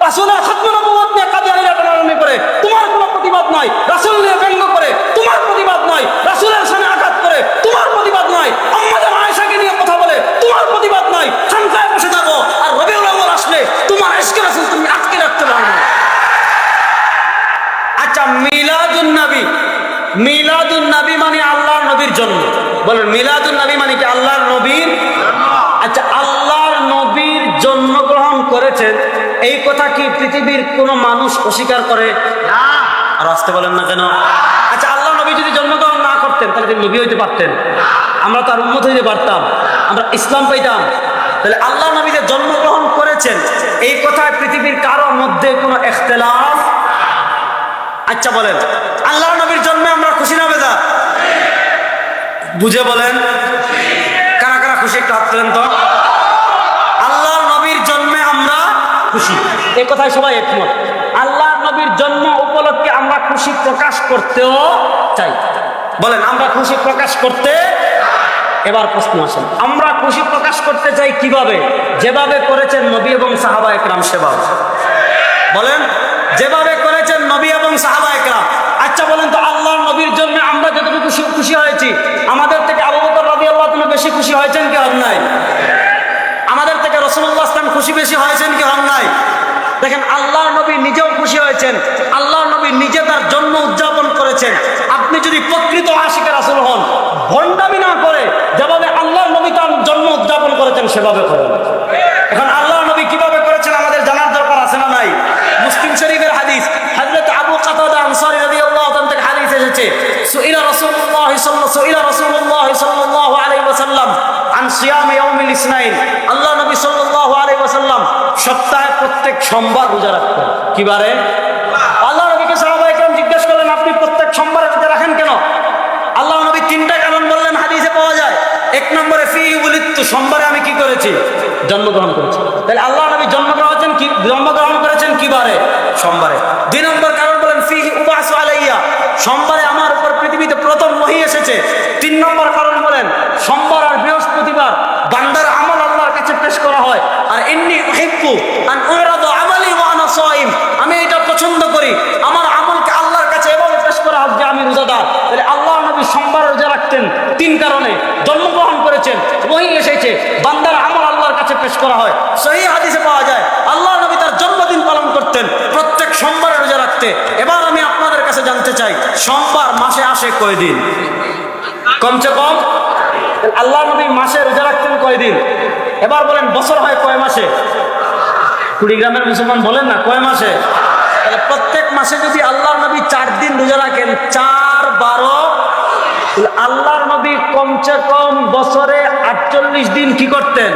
রাসূলের খতম নবুয়ত নিয়ে কাদিয়ানীরা টানাটানি করে, তোমার কোনো প্রতিবাদ নাই। রাসূল নিয়ে ব্যঙ্গ করে, তোমার প্রতিবাদ নাই। রাসূলের সামনে আঘাত করে, তোমার প্রতিবাদ নাই। আম্মা জান আয়েশাকে নিয়ে কথা বলে, তোমার প্রতিবাদ নাই। খানকায় বসে থাকো, আর রবিউল আউয়াল আসলে তোমার ইশকে রাসূল তুমি আটকে রাখতে পারো না। আচ্ছা, মিলাদুন নবী, মিলাদুন নবী মানে আল্লাহর নবীর জন্ম। বলেন মিলাদুন নবী মানে কি? আল্লাহর নবীর। আচ্ছা, আল্লাহর নবীর জন্মগ্রহণ করেছেন এই কথা কি পৃথিবীর কোন মানুষ অস্বীকার করে? আর আসতে বলেন না কেন? আচ্ছা, আল্লাহ নবী যদি জন্মগ্রহণ না করতেন তাহলে তিনি নবী হইতে পারতেন? আমরা তার উম্মত হইতে পারতাম? আমরা ইসলাম পাইতাম? তাহলে আল্লাহ নবী যে জন্মগ্রহণ করেছেন এই কথায় পৃথিবীর কারো মধ্যে কোনো ইখতিলাফ। আচ্ছা বলেন, আল্লাহর নবীর জন্মে আমরা খুশি না বেজা? বুঝে বলেন, কারা কারা খুশি একটু হাত তুলেন তো। আল্লাহর নবীর জন্মে আমরা খুশি, এই কথায় সবাই একমত। আল্লাহর নবীর জন্ম উপলক্ষে আমরা খুশি প্রকাশ করতেও চাই। বলেন আমরা খুশি প্রকাশ করতে। এবার প্রশ্ন আসেন, আমরা খুশি প্রকাশ করতে চাই কিভাবে? যেভাবে করেছেন নবী এবং সাহাবা একরাম সেভাবে। বলেন যেভাবে করেছেন নবী এবং সাহাবা একরাম। আচ্ছা বলেন তো, আল্লাহর নবীর জন্য আমরা যতটুকু খুশি হয়েছি, আমাদের থেকে আবু বকর রাদিয়াল্লাহু তাআলা বেশি খুশি হয়েছেন কি হন নাই? আমাদের থেকে রাসূলুল্লাহ সাল্লাল্লাহু আলাইহি ওয়াসাল্লাম খুশি বেশি হয়েছেন কি হন নাই? দেখেন, আল্লাহর নবী নিজেও খুশি হয়েছেন, আল্লাহর নবী নিজে তার জন্ম উদযাপন করেছেন। আপনি যদি প্রকৃত আশিকে রাসূল হন, ভণ্ডামি না করে যেভাবে আল্লাহর নবী তার জন্ম উদযাপন করেছেন সেভাবে করেন। এখন আল্লাহর নবী কিভাবে করেছেন আমাদের জানার দরকার আছে না নাই? মুসলিম শরীফের হাদিস, হযরত আবু কাতাদা আনসারী রাদিয়াল্লাহু তাআলা থেকে হাদিস এসেছে, সুইলা রাসূলুল্লাহ সাল্লাল্লাহু আলাইহি ওয়াসাল্লাম আন সিয়াম ইয়াউমিল ইসনাইন। আল্লাহ নবী সাল্লাল্লাহু আলাইহি ওয়াসাল্লাম সপ্তাহে প্রত্যেক সোমবার রোজা রাখতেন। কি বারে? আল্লাহ নবীকে সাহাবায়ে কেরাম জিজ্ঞেস করলেন, আপনি প্রত্যেক সোমবার রোজা রাখেন কেন? আল্লাহ নবী তিনটা কারণ বললেন, হাদিসে পাওয়া যায়। এক নম্বরে ফি উলিদতু, সোমবারে আমি কি করেছি? জন্মগ্রহণ করেছি। তাহলে আল্লাহ নবী জন্মগ্রহণ করেছেন কি বারে? সোমবারে। দুই নম্বর কারণ বলেন ফিহি উবাসু আলাইয়া, সোমবারে আমার উপর পৃথিবীতে প্রথম ওহী এসেছে। তিন নম্বর কারণ বলেন সোমবার আর বৃহস্পতিবার বান্দার আমল আল্লাহর কাছে পেশ করা হয়। আর ইন্নী উহিব্বু আন উরাদা আমালি ওয়া আনা সাইম, আমি এটা পছন্দ করি আমার আমলকে আল্লাহর কাছে এভাবে পেশ করা হোক যে আমি রোজাদার। তাহলে আল্লাহ নবী সোমবার রোজা রাখতেন তিন কারণে। জন্মগ্রহণ করেছেন, ওহী এসেছে, বান্দার আমল আল্লাহর কাছে পেশ করা হয়। সহিহ হাদিসে পাওয়া যায় আল্লাহ নবী তার জন্মদিন পালন করতেন প্রত্যেক সোমবারে রোজা রাখতে। এবার আমি আপনাদের কাছে জানতে চাই, সোমবার মাসে আসে কয় দিন? কমসে কম আল্লাহ নবী মাসে রোজা রাখতেন কয় দিন? এবার বলেন বছর হয় কয় মাসে? কুড়িগ্রামের মুসলমান বলেন না কয় মাসে? তাহলে প্রত্যেক মাসে যদি আল্লাহর নবী 4 দিন রোজা রাখেন, 4 12, আল্লাহর নবী কমসে কম বছরে 48 দিন কি করতেন?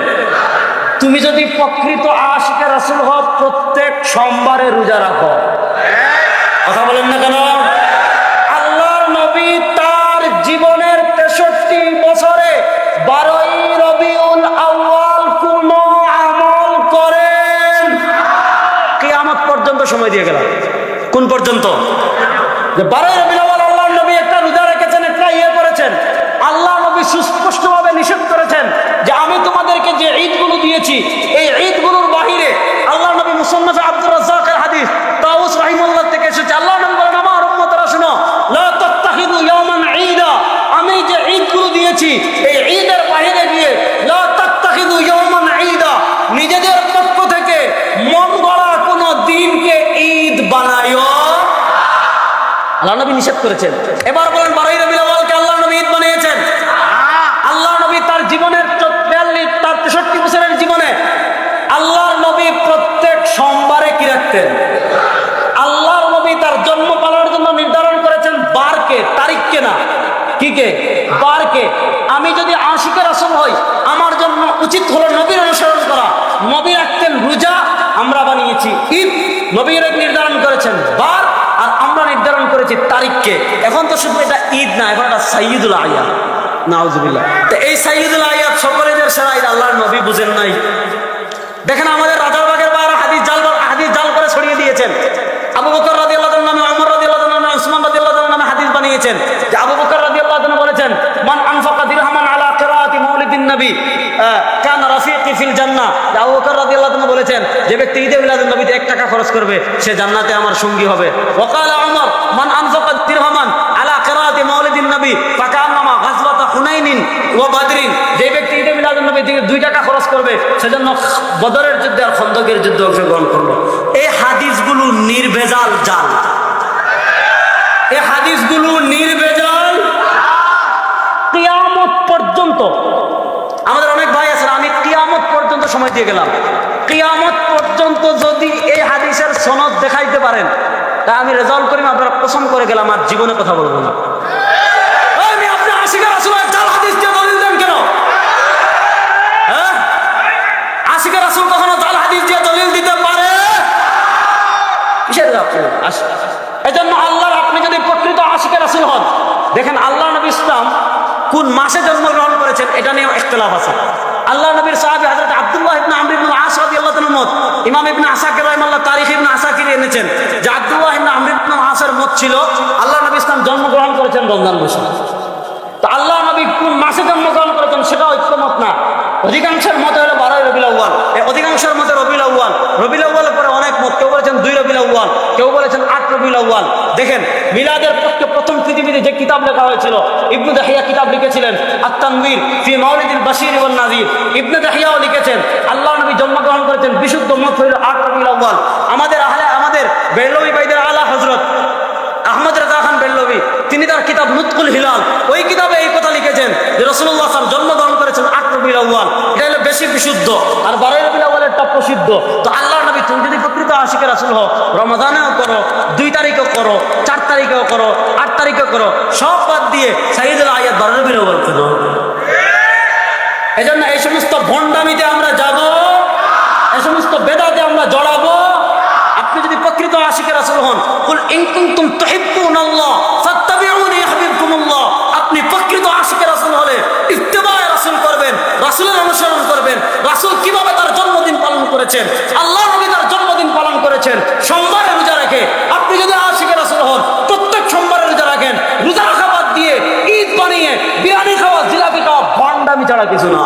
তুমি যদি প্রকৃত আশিকে রাসূল হও, প্রত্যেক সোমবারে রোজা রাখো। কথা বলেন না কেন? আল্লাহর নবী তার জীবনের 63 বছরে 12ই রবিউল আউয়াল কোন আমল করেন? কিয়ামত পর্যন্ত সময় দিয়ে গেলাম। কোন পর্যন্ত? যে 12ই রবিউল আউয়াল আল্লাহর নবী একটা রোজা রেখেছেন, একটা করেছেন। আল্লাহ নবী সুস্পষ্টভাবে নিষেধ করেছেন যে আমি তোমাদেরকে যে ঈদগুলো দিয়েছি এই ঈদগুলোর বাহিরে, আল্লাহ নবী মুসান্নাফে আব্দুর রাজ্জাকের হাদিস, তাউস রাহিমাহুল্লাহ থেকে এসেছে, আল্লাহ নবী বলেন আমার উম্মতরা শুনো, লা তাত্তাখিযু ইয়াওমান ঈদা, আমি যে ঈদগুলো দিয়েছি এই ঈদের বাহিরে গিয়ে লা তাত্তাখিযু ইয়াওমান ঈদা, নিজেদের পক্ষ থেকে মন গড়া কোনো দিনকে ঈদ বানায়ো। আল্লাহ নবী নিষেধ করেছেন। এবার বলেন 12ই রবিউল আউয়ালকে আল্লাহ নবী ঈদ বানিয়েছেন? আল্লাহ নবী তার জীবনের 63 বছরের জীবনে আল্লাহর নবী প্রত্যেক সোমবারে কি রাখতেন? আল্লাহর নবী তার জন্ম পালনের জন্য নির্ধারণ করেছেন বারকে, তারিখকে না, কি কে? বারকে। আমি যদি আশিকে রাসূল হই, আমার জন্য উচিত হলো নবীর অনুসরণ করা। নবী রাখতেন রোজা, আমরা বানিয়েছি ঈদ। নবীর নির্ধারণ করেছেন বার, আর আমরা নির্ধারণ করেছি তারিখকে। এখন তো শুধু এটা ঈদ না, এখন এটা সাইয়্যিদুল আইয়াম। নাউজুবিল্লাহ। তো এই সাইয়্যিদুল আইয়াম সকলের সেরা ঈদ আল্লাহর নবী বুঝেন নাই? দেখেন আমাদের রাজারবাগের বাইরে হাদিস জাল করে ছড়িয়ে দিয়েছেন। আবু বকর রাদিয়াল্লাহু তাআলা নামে, ওমর রাদিয়াল্লাহু তাআলা নামে, উসমান রাদিয়াল্লাহু তাআলা নামে হাদিস বানিয়েছেন যে আবু বকর রাদিয়াল্লাহু তাআলা বলেছেন মান আনফাকা দিরহামান আলা কিরাআতি মাউলিদিন নবী কানা রাফিকি ফিল জান্নাহ। আবু বকর রাদিয়াল্লাহু তাআলা বলেছেন যে ব্যক্তি ঈদে মিলাদুন নবীতে 1 টাকা খরচ করবে সে জান্নাতে আমার সঙ্গী হবে। ওয়াকালা উমর মান আনফাকা দিরহামান আলা কিরাআতি মাউলিদিন নবী ফাকান্নামা গাজওয়াত হুনাইনিন ওয়া বাদরিন, যে ব্যক্তি ঈদে মিলাদুন নবী থেকে 2 টাকা খরচ করবে সেজন্য বদরের যুদ্ধে আর খন্দকের যুদ্ধে অংশগ্রহণ করলো। এই হাদিসগুলো নির্ভেজাল জাল, এই হাদিসগুলো নির্ভেজাল। কিয়ামত পর্যন্ত আমাদের অনেক ভাই আছেন, আমি কিয়ামত পর্যন্ত সময় দিয়ে গেলাম, কিয়ামত পর্যন্ত যদি এই হাদিসের সনদ দেখাইতে পারেন তা আমি রেজাল্ট করি আপনারা কসম করে গেলাম আর জীবনে কথা বলবো না। আমি আপনি আশিকের রাসূলের জাল হাদিস দিয়ে দলিল দেন কেন? হ্যাঁ, আশিকের রাসূল কখনো জাল হাদিস দিয়ে দলিল দিতে পারে? কিসের এজন্য আল্লাহর আপনি যদি প্রকৃত আশিকের রাসূল হন, দেখেন আল্লাহ নবী ইসলাম কোন মাসে জন্মগ্রহণ করেছেন এটা নিয়ে ইখতিলাফ আছে। আল্লাহ নবীর সাহাবী হযরত আব্দুল্লাহ ইবনে আমর ইবনে আস রাদিয়াল্লাহু তাআলা মত, ইমাম ইবনে আসাকির রাহিমাহুল্লাহ তারিখ ইবনে আসাকির এনেছেন যে আব্দুল্লাহ ইবনে আমর ইবনে আসের মত ছিল আল্লাহ নবী ইসলাম জন্মগ্রহণ করেছেন রমজান মাসে। তো আল্লাহ নবী কোন মাসে জন্মগ্রহণ করেছেন সেটা ঐক্যমত না। অধিকাংশের মতে হলো 12 রবিউল আউয়াল, এই অধিকাংশের মতে রবিউল আউয়াল, রবিউল আউয়ালের পরে অনেক মত, কেউ বলেছেন 2 রবিউল আউয়াল, কেউ বলেছেন 8 রবিউল আউয়াল। দেখেন মিলাদের পক্ষে প্রথম পৃথিবীতে যে কিতাব লেখা হয়েছিল ইবনে দাহিয়া কিতাব লিখেছিলেন আত-তানবীর ফি মাউলিদিল বাশীর ওয়ান নাযীর, ইবনে দাহিয়াও লিখেছেন আল্লাহ নবী জন্মগ্রহণ করেছেন বিশুদ্ধ মত হলো 8 রবিউল আউয়াল। আমাদের বেরলভী ভাইদের আলা হযরত আহমদ রাজা খান বেরলভী তিনি তার কিতাব নুতকুল হিলাল ওই কিতাবে এই কথা লিখেছেন যে রাসূলুল্লাহ সাল্লাল্লাহু আলাইহি ওয়াসাল্লাম জন্মগ্রহণ করেছেন 8 রবিউল আউয়াল, এটা হলো বেশি বিশুদ্ধ, আর 12 রবিউল আউয়ালেরটা প্রসিদ্ধ। তো আল্লাহর নবী তুমি যদি প্রকৃত আশিকের রাসূল হও, রমাদানেও করো, 2 তারিখেও করো, 4 তারিখেও করো, 8 তারিখেও করো, সব বাদ দিয়ে সাইয়্যিদুল আয়াত 12 রবিউল আউয়াল করো। এজন্য এই সমস্ত ভণ্ডামিতে আমরা যাব, এই সমস্ত বেদাতে আমরা জড়াবো। আপনি যদি প্রকৃত আশিকের রাসূল হন, কুল ইন কুনতুম তুহিব্বুনাল্লাহ ফাত্তাবিউনি ইউহিব্বুকুমুল্লাহ, আপনি প্রকৃত আশিকের রাসূল হলে ইত্তেবায়ে রাসূল করবেন, রাসূলের অনুসরণ করবেন। রাসূল কিভাবে তার জন্মদিন পালন করেছেন, আল্লাহ নবী তার জন্মদিন পালন করেছেন সোমবারে রোজা রেখে। আপনি যদি আশিকের রাসূল হন, প্রত্যেক সোমবারে রোজা রাখেন, রোজা রাখা বাদ দিয়ে ঈদ বানিয়ে বিরিয়ানি খাওয়া, জিলাপি খাওয়া ভণ্ডামি ছাড়া কিছু না।